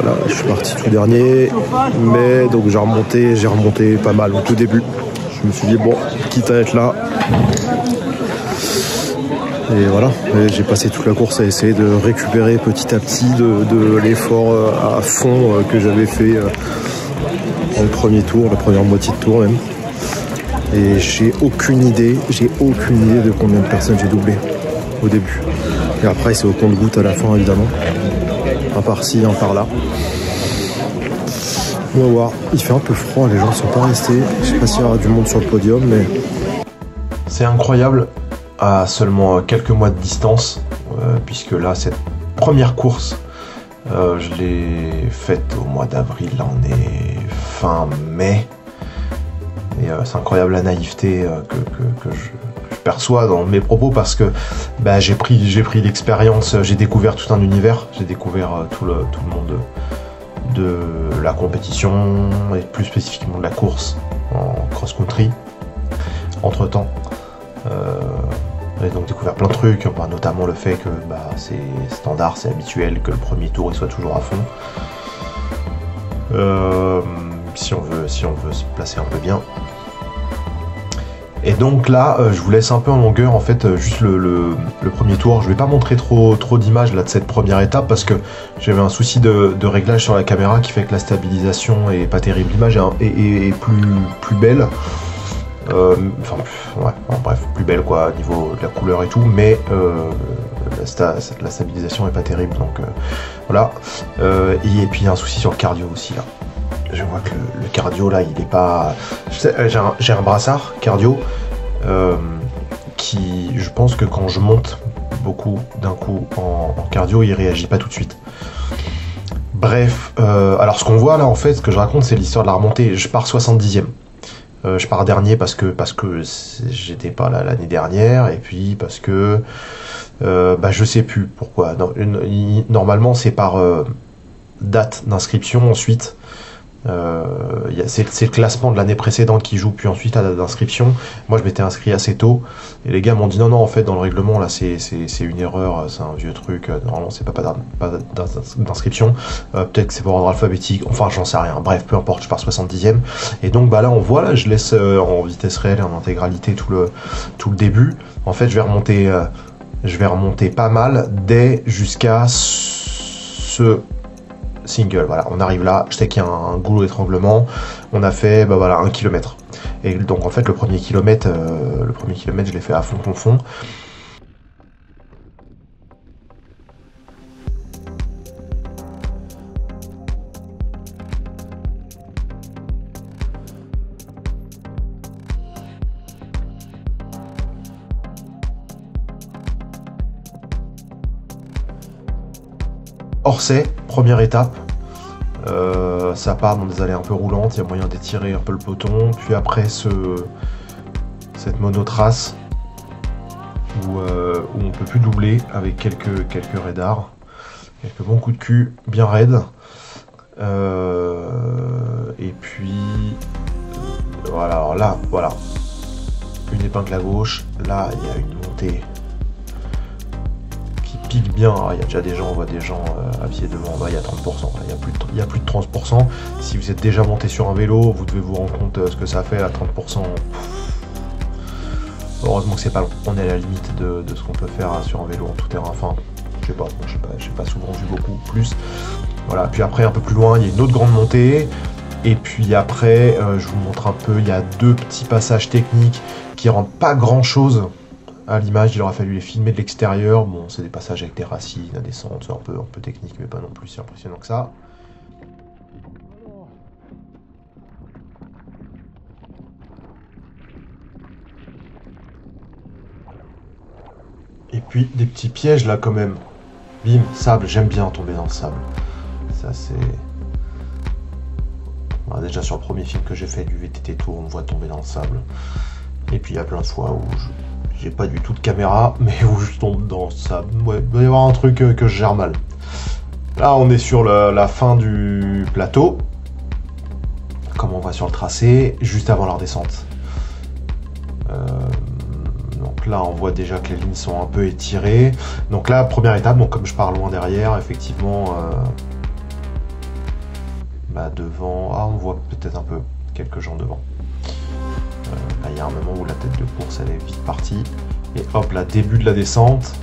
Voilà, je suis parti tout dernier, mais donc j'ai remonté pas mal au tout début. Je me suis dit bon, quitte à être là. Et voilà, j'ai passé toute la course à essayer de récupérer petit à petit de l'effort à fond que j'avais fait dans le premier tour, la première moitié de tour même. Et j'ai aucune idée de combien de personnes j'ai doublé au début. Et après c'est au compte-gouttes à la fin évidemment. Un par-ci, un par-là. On va voir, il fait un peu froid, les gens ne sont pas restés. Je sais pas s'il y aura du monde sur le podium, mais... C'est incroyable, à seulement quelques mois de distance, puisque là, cette première course, je l'ai faite au mois d'avril, là on est fin mai. Et c'est incroyable la naïveté que je perçois dans mes propos, parce que bah, j'ai pris l'expérience, j'ai découvert tout un univers, j'ai découvert tout le monde de la compétition, et plus spécifiquement de la course en cross-country, entre-temps. J'ai donc découvert plein de trucs, notamment le fait que bah, c'est standard, c'est habituel que le premier tour il soit toujours à fond. Si on veut se placer un peu bien. Et donc là, je vous laisse un peu en longueur, en fait, juste le premier tour. Je vais pas montrer trop d'images là de cette première étape, parce que j'avais un souci de réglage sur la caméra qui fait que la stabilisation est pas terrible. L'image est plus belle. Bref, plus belle quoi, au niveau de la couleur et tout, mais la stabilisation est pas terrible, donc voilà. Et puis il y a un souci sur le cardio aussi là. Je vois que le cardio là, il est pas... J'ai un brassard cardio qui, je pense que quand je monte beaucoup d'un coup en cardio, il réagit pas tout de suite. Bref, alors ce qu'on voit là en fait, ce que je raconte, c'est l'histoire de la remontée. Je pars 70e. Je pars dernier parce que j'étais pas là l'année dernière, et puis parce que bah, je sais plus pourquoi. Normalement c'est par date d'inscription ensuite. C'est le classement de l'année précédente qui joue, puis ensuite la date d'inscription. Moi je m'étais inscrit assez tôt et les gars m'ont dit non en fait dans le règlement là c'est une erreur, c'est un vieux truc, normalement c'est pas d'inscription, peut-être que c'est pour ordre alphabétique, enfin j'en sais rien, bref peu importe, je pars 70e. Et donc bah là on voit, là je laisse en vitesse réelle et en intégralité tout le début. En fait je vais remonter pas mal dès jusqu'à ce single. Voilà, on arrive là, je sais qu'il y a un goulot d'étranglement, on a fait bah voilà 1 km. Et donc en fait le premier kilomètre je l'ai fait à fond. Orsay, première étape, ça part dans des allées un peu roulantes, il y a moyen d'étirer un peu le peloton, puis après cette monotrace où on peut plus doubler avec quelques raidards, quelques bons coups de cul bien raides, et puis voilà, alors là, voilà, une épingle à gauche, là il y a une montée pique bien, il y a déjà des gens, on voit des gens à pied devant, là il y a 30%, il y a plus de 30%. Si vous êtes déjà monté sur un vélo, vous devez vous rendre compte ce que ça fait à 30%. Heureusement que c'est pas long, on est à la limite de ce qu'on peut faire sur un vélo en tout terrain, enfin, je sais pas souvent vu beaucoup plus. Voilà, puis après un peu plus loin, il y a une autre grande montée, et puis après, je vous montre un peu, il y a 2 petits passages techniques qui rendent pas grand chose à l'image, il aura fallu les filmer de l'extérieur. Bon, c'est des passages avec des racines, la descente, c'est un peu technique, mais pas non plus si impressionnant que ça. Et puis des petits pièges là quand même. Bim, sable, j'aime bien tomber dans le sable. Ça c'est... Bon, déjà sur le premier film que j'ai fait du VTT Tour, on me voit tomber dans le sable. Et puis il y a plein de fois où j'ai pas du tout de caméra, mais où je tombe dans ça. Ouais, il doit y avoir un truc que je gère mal. Là, on est sur la fin du plateau. Comme on voit sur le tracé, juste avant la redescente. Donc là, on voit déjà que les lignes sont un peu étirées. Donc là, première étape, donc comme je pars loin derrière, effectivement, Là devant, ah on voit peut-être un peu quelques gens devant. Là il y a un moment où la tête de course elle est vite partie. Et hop là, début de la descente.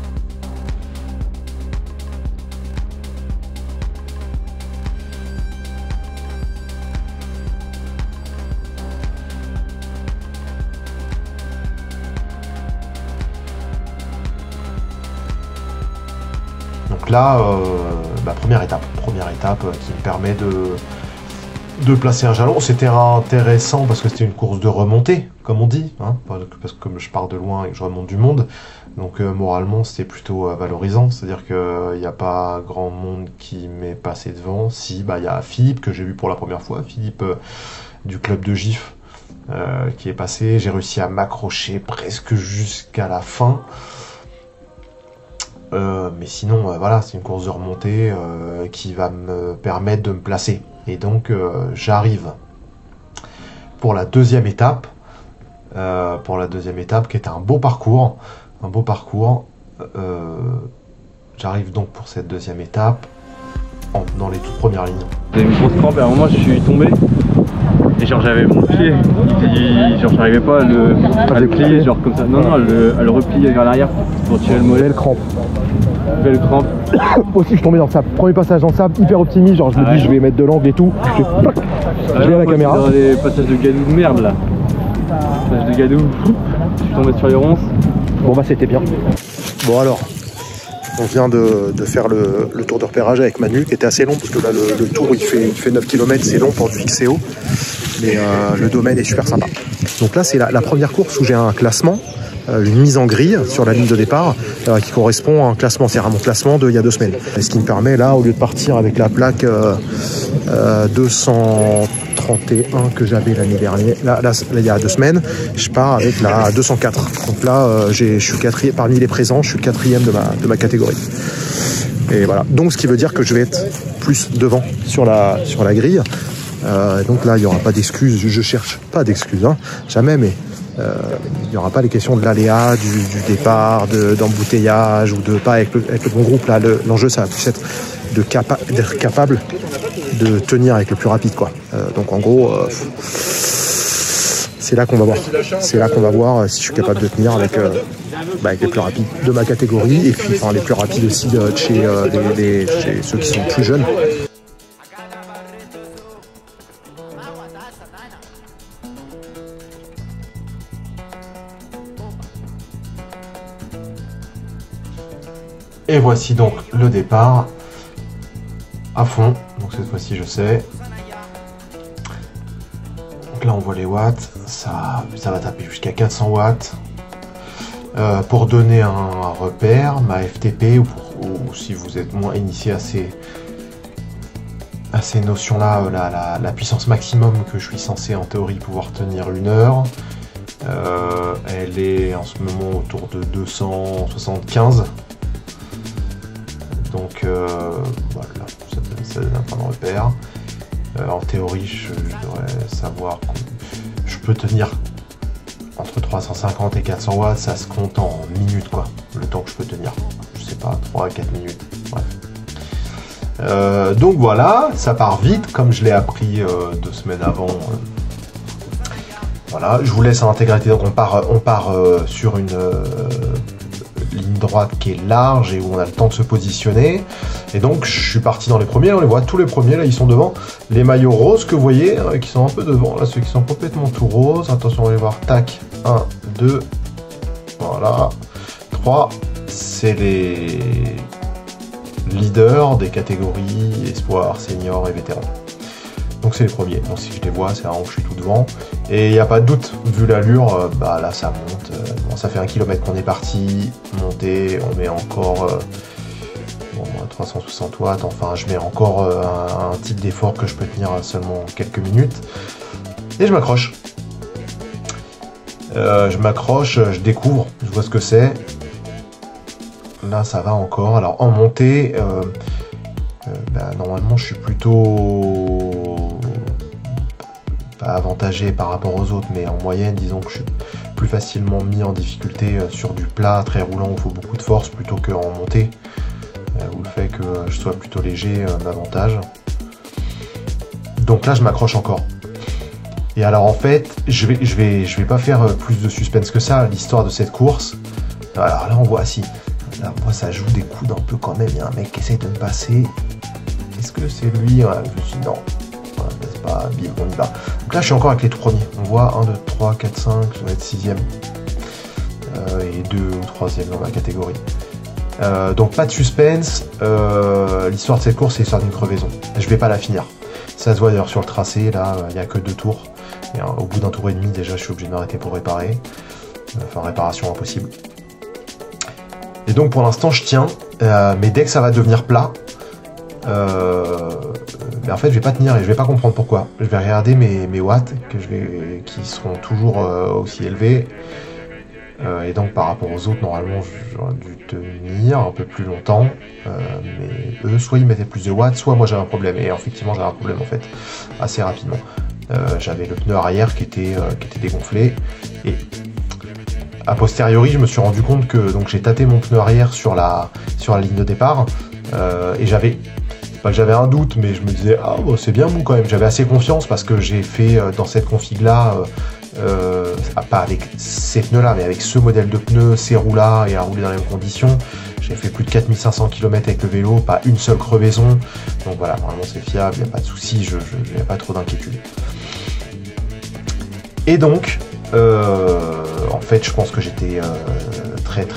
Donc là, première étape qui me permet de placer un jalon. C'était intéressant parce que c'était une course de remontée, comme on dit, hein, parce que comme je pars de loin et que je remonte du monde, donc moralement c'était plutôt valorisant, c'est-à-dire qu'il n'y a pas grand monde qui m'est passé devant. Si, il y a Philippe que j'ai vu pour la première fois, Philippe du club de GIF qui est passé, j'ai réussi à m'accrocher presque jusqu'à la fin. Mais sinon, voilà, c'est une course de remontée qui va me permettre de me placer. Et donc, j'arrive pour la deuxième étape, qui est un beau parcours. J'arrive donc pour cette deuxième étape dans les toutes premières lignes. J'ai une grosse crampe et à un moment je suis tombé. Et genre j'avais mon pied, genre j'arrivais pas à le plier, genre comme ça. Non, à le replier vers l'arrière pour tirer le mollet. Belle crampe. Belle crampe. Aussi je suis tombé dans ça, premier passage dans sable, hyper optimiste, genre je me dis je vais mettre de l'angle et tout. Je vais à la caméra. Dans les passages de gadou de merde là. Passage de gadou, je suis tombé sur les ronces. Bon c'était bien. Bon alors, on vient de faire le tour de repérage avec Manu qui était assez long parce que là le tour il fait 9 km, c'est long pour du XCO. Mais le domaine est super sympa. Donc là c'est la première course où j'ai un classement, une mise en grille sur la ligne de départ qui correspond à un classement, c'est à mon classement d'il y a 2 semaines. Et ce qui me permet là, au lieu de partir avec la plaque 231 que j'avais l'année dernière, là il y a 2 semaines, je pars avec la 204. Donc là je suis quatrième parmi les présents, je suis le 4e de ma catégorie. Et voilà. Donc ce qui veut dire que je vais être plus devant sur la grille. Donc là il n'y aura pas d'excuses, je cherche pas d'excuses, hein, jamais, mais il n'y aura pas les questions de l'aléa, du départ, d'embouteillage ou de pas avec le bon groupe. Là l'enjeu ça va plus être d'être capable de tenir avec le plus rapide, quoi. Donc en gros c'est là qu'on va voir. C'est là qu'on va voir si je suis capable de tenir avec les plus rapides de ma catégorie et puis les plus rapides aussi chez ceux qui sont plus jeunes. Et voici donc le départ à fond. Donc cette fois-ci je sais. Donc là on voit les watts. Ça va taper jusqu'à 400 watts. Pour donner un repère, ma FTP ou si vous êtes moins initié à ces notions-là, la puissance maximum que je suis censé en théorie pouvoir tenir 1 heure. Elle est en ce moment autour de 275. Donc voilà, ça donne un point de repère. En théorie, je devrais savoir que je peux tenir entre 350 et 400 watts, ça se compte en minutes, quoi. Le temps que je peux tenir, je sais pas, 3 à 4 minutes, bref. Donc voilà, ça part vite, comme je l'ai appris 2 semaines avant. Voilà, je vous laisse en intégralité, donc on part sur une ligne droite qui est large et où on a le temps de se positionner. Et donc je suis parti dans les premiers, on les voit tous les premiers, là ils sont devant. Les maillots roses que vous voyez, qui sont un peu devant, là ceux qui sont complètement tout roses, attention on va les voir, tac, 1, 2, voilà, 3, c'est les leaders des catégories espoir, senior et vétéran. Donc c'est les premiers, donc si je les vois, c'est vraiment que je suis tout devant. Et il n'y a pas de doute, vu l'allure, là ça monte. Bon, ça fait 1 km qu'on est parti, monter, on met encore 360 watts, enfin je mets encore un type d'effort que je peux tenir seulement quelques minutes. Et je m'accroche. Je découvre, je vois ce que c'est. Là ça va encore. Alors en montée, normalement je suis plutôt pas avantagé par rapport aux autres, mais en moyenne disons que je suis plus facilement mis en difficulté sur du plat très roulant où il faut beaucoup de force plutôt qu'en montée où le fait que je sois plutôt léger m'avantage. Donc là, je m'accroche encore. Et alors en fait, je vais pas faire plus de suspense que ça, l'histoire de cette course. Alors là, on voit, si, là, on voit, ça joue des coudes un peu quand même. Il y a un mec qui essaye de me passer. Est-ce que c'est lui? Ouais, je me suis dit non. Ouais, c'est pas, bim, on y va. Donc là, je suis encore avec les tout premiers. On voit 1, 2, 3, 4, 5, je vais être 6ème. Et 2 ou 3ème dans ma catégorie. Donc pas de suspense. L'histoire de cette course, c'est l'histoire d'une crevaison. Je vais pas la finir. Ça se voit d'ailleurs sur le tracé, là, il n'y a que 2 tours. Et au bout d'un tour et demi, déjà, je suis obligé de m'arrêter pour réparer. Enfin, réparation impossible. Et donc, pour l'instant, je tiens. Mais dès que ça va devenir plat, mais en fait, je vais pas tenir et je vais pas comprendre pourquoi. Je vais regarder mes watts, qui seront toujours aussi élevés. Et donc, par rapport aux autres, normalement, j'aurais dû tenir un peu plus longtemps. Mais eux, soit ils mettaient plus de watts, soit moi j'avais un problème. Et effectivement, j'avais un problème, en fait, assez rapidement. J'avais le pneu arrière qui était dégonflé. Et a posteriori, je me suis rendu compte que donc j'ai tâté mon pneu arrière sur la ligne de départ. Et j'avais un doute, mais je me disais, ah bon, c'est bien mou quand même. J'avais assez confiance parce que j'ai fait dans cette config-là, pas avec ces pneus-là, mais avec ce modèle de pneus, ces roues-là, et à rouler dans les mêmes conditions. J'ai fait plus de 4500 km avec le vélo, pas une seule crevaison. Donc voilà, vraiment c'est fiable, il n'y a pas de souci, je n'avais pas trop d'inquiétude. Et donc, en fait, je pense que j'étais très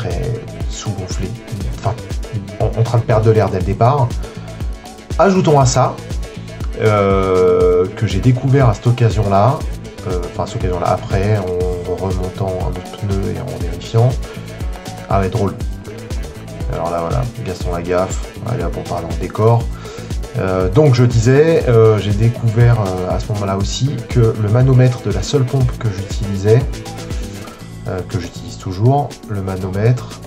sous-gonflé, enfin, en train de perdre de l'air dès le départ. Ajoutons à ça que j'ai découvert à cette occasion-là, après, en remontant un autre pneu et en vérifiant. Ah ouais, drôle. Alors là, voilà, Gaston Lagaffe, allez hop, on parle en décor. Donc je disais, j'ai découvert à ce moment-là aussi que le manomètre de la seule pompe que j'utilisais, que j'utilise toujours, le manomètre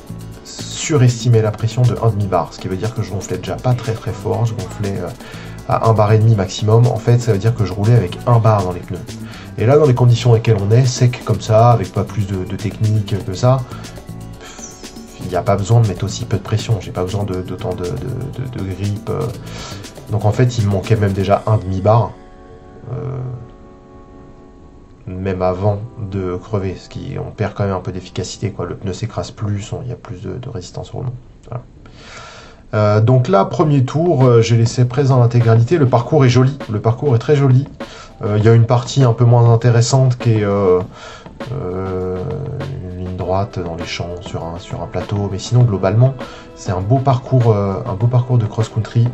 surestimait la pression de 1,5 bar, ce qui veut dire que je gonflais déjà pas très fort, je gonflais à 1,5 bar maximum. En fait, ça veut dire que je roulais avec 1 bar dans les pneus. Et là, dans les conditions dans lesquelles on est, sec comme ça, avec pas plus de technique que ça, il n'y a pas besoin de mettre aussi peu de pression, j'ai pas besoin d'autant de grip. Donc en fait, il me manquait même déjà 1,5 bar, même avant de crever, ce qui on perd quand même un peu d'efficacité, quoi. Le pneu s'écrase plus, il y a plus de résistance au roulement. Voilà. Donc là, premier tour, j'ai laissé présent l'intégralité. Le parcours est joli, le parcours est très joli. Il y a une partie un peu moins intéressante qui est une ligne droite dans les champs sur un plateau, mais sinon globalement c'est un beau parcours de cross-country,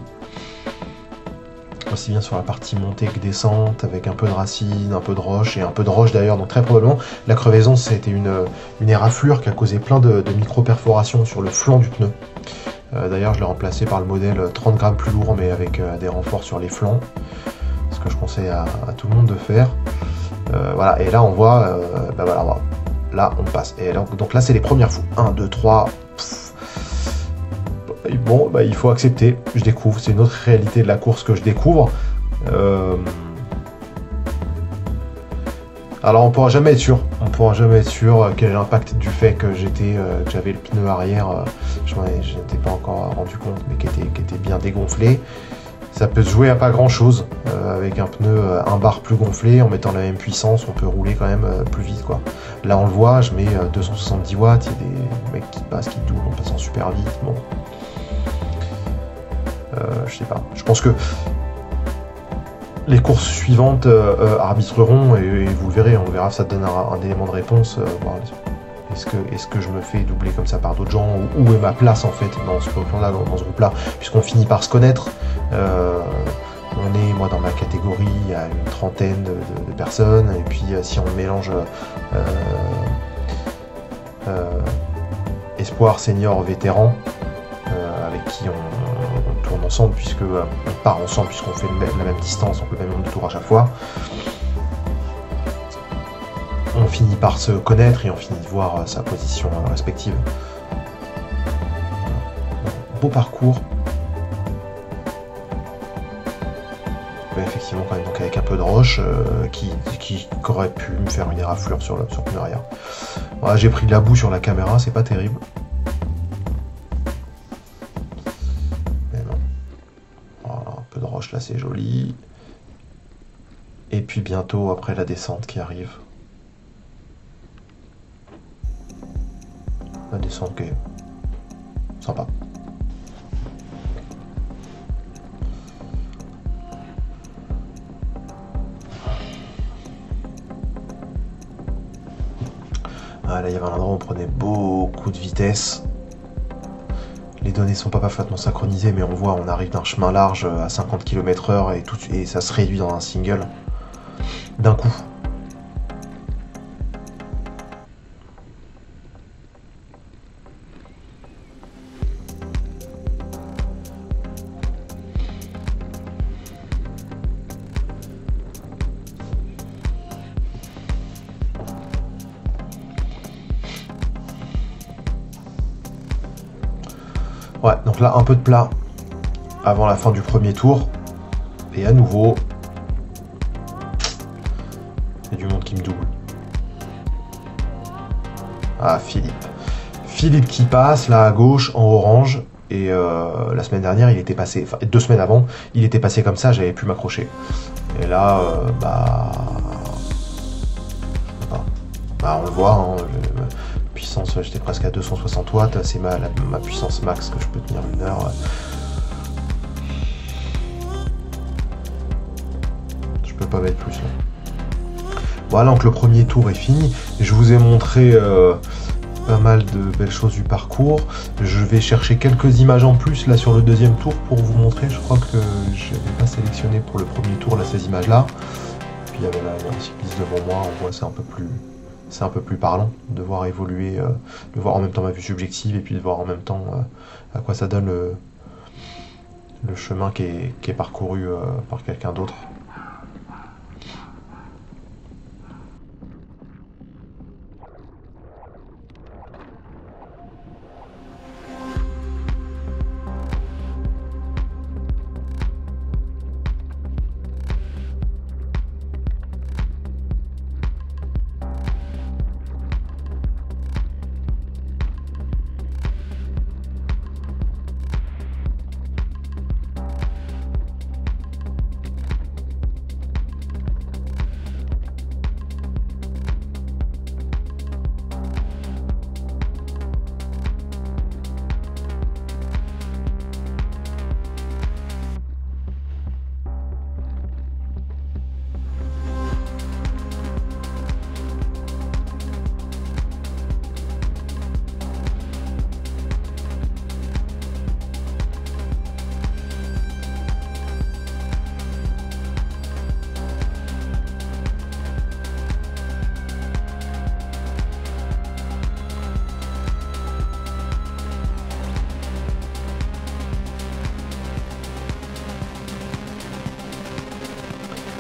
aussi bien sur la partie montée que descente, avec un peu de racines, un peu de roche, et un peu de roche d'ailleurs. Donc très probablement la crevaison, c'était une éraflure qui a causé plein de micro-perforations sur le flanc du pneu. D'ailleurs je l'ai remplacé par le modèle 30 grammes plus lourd, mais avec des renforts sur les flancs, ce que je conseille à tout le monde de faire. Voilà, et là on voit, voilà, là on passe. Et donc là c'est les premières fois. 1, 2, 3. Bon, il faut accepter, je découvre, c'est une autre réalité de la course que je découvre. Alors on pourra jamais être sûr, quel est l'impact du fait que j'avais le pneu arrière, je n'étais pas encore rendu compte, mais qui était bien dégonflé. Ça peut se jouer à pas grand chose, avec un pneu 1 bar plus gonflé, en mettant la même puissance, on peut rouler quand même plus vite, quoi. Là on le voit, je mets 270 watts, il y a des mecs qui passent, qui doublent en passant super vite, bon. Je sais pas, je pense que les courses suivantes arbitreront, et vous le verrez, on verra, ça donne un élément de réponse. Est-ce que je me fais doubler comme ça par d'autres gens, où est ma place en fait dans ce plan-là, dans ce groupe-là, puisqu'on finit par se connaître. On est, moi dans ma catégorie, il y a une trentaine de personnes, et puis si on mélange espoir, senior, vétéran, avec qui on tourne ensemble, on part ensemble, puisqu'on fait la même distance, donc le même nombre de tours à chaque fois. On finit par se connaître et on finit de voir sa position respective. Beau parcours. Mais effectivement quand même, donc avec un peu de roche qui aurait pu me faire une éraflure sur le pneu arrière. Voilà, j'ai pris de la boue sur la caméra, c'est pas terrible. Mais non. Voilà, un peu de roche là, c'est joli. Et puis bientôt après la descente qui arrive. La descente qui est sympa. Ah, là il y avait un endroit où on prenait beaucoup de vitesse. Les données sont pas parfaitement synchronisées, mais on voit, on arrive d'un chemin large à 50 km/h et ça se réduit dans un single d'un coup. Ouais, donc là, un peu de plat avant la fin du premier tour. Et à nouveau, il y a du monde qui me double. Ah, Philippe. Philippe qui passe, là à gauche, en orange. Et la semaine dernière, il était passé, enfin 2 semaines avant, il était passé comme ça, j'avais pu m'accrocher. Et là, on le voit, hein, puissance, j'étais presque à 260 watts, c'est ma puissance max que je peux tenir 1 heure. Je peux pas mettre plus là. Voilà, donc le premier tour est fini. Je vous ai montré pas mal de belles choses du parcours. Je vais chercher quelques images en plus là sur le deuxième tour pour vous montrer. Je crois que je n'avais pas sélectionné pour le premier tour là ces images là. Puis il y avait là un cycliste devant moi, on voit c'est un peu plus parlant de voir évoluer, de voir en même temps ma vue subjective et puis de voir en même temps à quoi ça donne le chemin qui est parcouru par quelqu'un d'autre.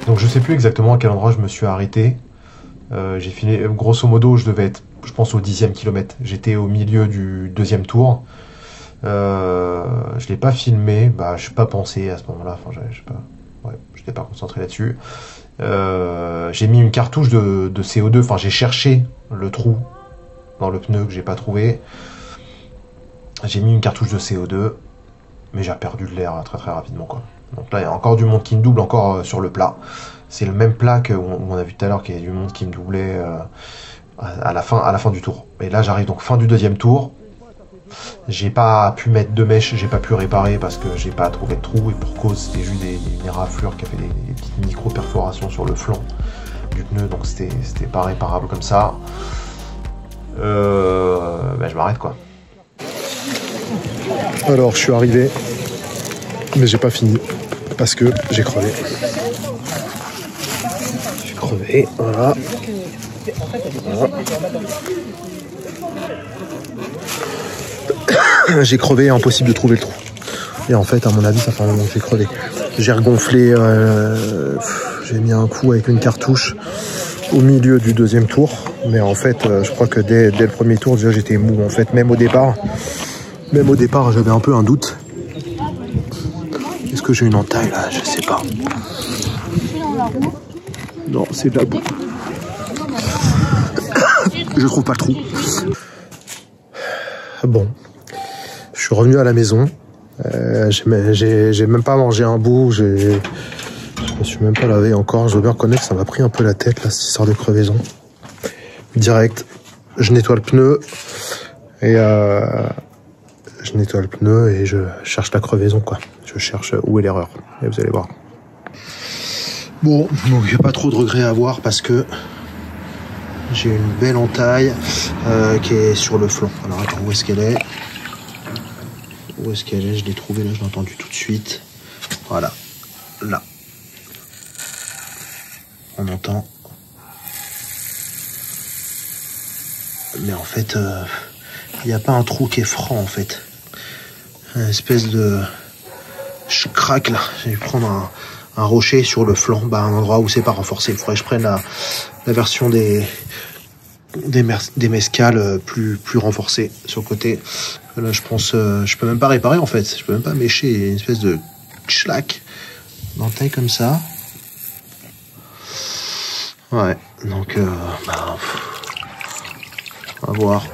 Donc je sais plus exactement à quel endroit je me suis arrêté. J'ai fini, grosso modo, je devais être, je pense, au 10e kilomètre. J'étais au milieu du 2e tour. Je l'ai pas filmé, je n'ai pas pensé à ce moment-là. Enfin, je n'étais pas concentré là-dessus. J'ai mis une cartouche de CO2. Enfin, j'ai cherché le trou dans le pneu que j'ai pas trouvé. J'ai mis une cartouche de CO2, mais j'ai perdu de l'air très très rapidement, quoi. Donc là, il y a encore du monde qui me double, encore sur le plat. C'est le même plat où on a vu tout à l'heure qu'il y a du monde qui me doublait à la fin du tour. Et là, j'arrive donc fin du 2e tour. J'ai pas pu mettre de mèche, j'ai pas pu réparer parce que j'ai pas trouvé de trou. Et pour cause, c'était juste des raflures qui avaient des petites micro-perforations sur le flanc du pneu. Donc c'était pas réparable comme ça. Je m'arrête, quoi. Alors, je suis arrivé, mais j'ai pas fini parce que j'ai crevé. J'ai crevé, voilà. J'ai crevé, impossible de trouver le trou. Et en fait, à mon avis, ça fait un moment que j'ai crevé. J'ai regonflé, j'ai mis un coup avec une cartouche au milieu du 2e tour. Mais en fait, je crois que dès le premier tour, déjà, j'étais mou. En fait, même au départ, j'avais un peu un doute. Est-ce que j'ai une entaille là? Je sais pas. Non, c'est de la boue. Je trouve pas le trou. Bon, je suis revenu à la maison. J'ai même pas mangé un bout. Je me suis même pas lavé encore. Je dois bien reconnaître que ça m'a pris un peu la tête là, cette histoire de crevaison. Direct, je nettoie le pneu et je cherche la crevaison quoi. Je cherche où est l'erreur et vous allez voir. Bon, donc il n'y a pas trop de regrets à avoir parce que j'ai une belle entaille qui est sur le flanc. Alors attends, où est-ce qu'elle est? Où est-ce qu'elle est? Je l'ai trouvée là, je l'ai entendue tout de suite. Voilà, là. On entend. Mais en fait, il n'y a pas un trou qui est franc en fait. Une espèce de... Je craque là. J'ai dû prendre un rocher sur le flanc, un endroit où c'est pas renforcé. Il faudrait que je prenne la version des mescales plus renforcées sur le côté. Là, je pense, je peux même pas réparer en fait. Je peux même pas mécher. Il y a une espèce de schlack d'entaille comme ça. Ouais, donc, on va voir.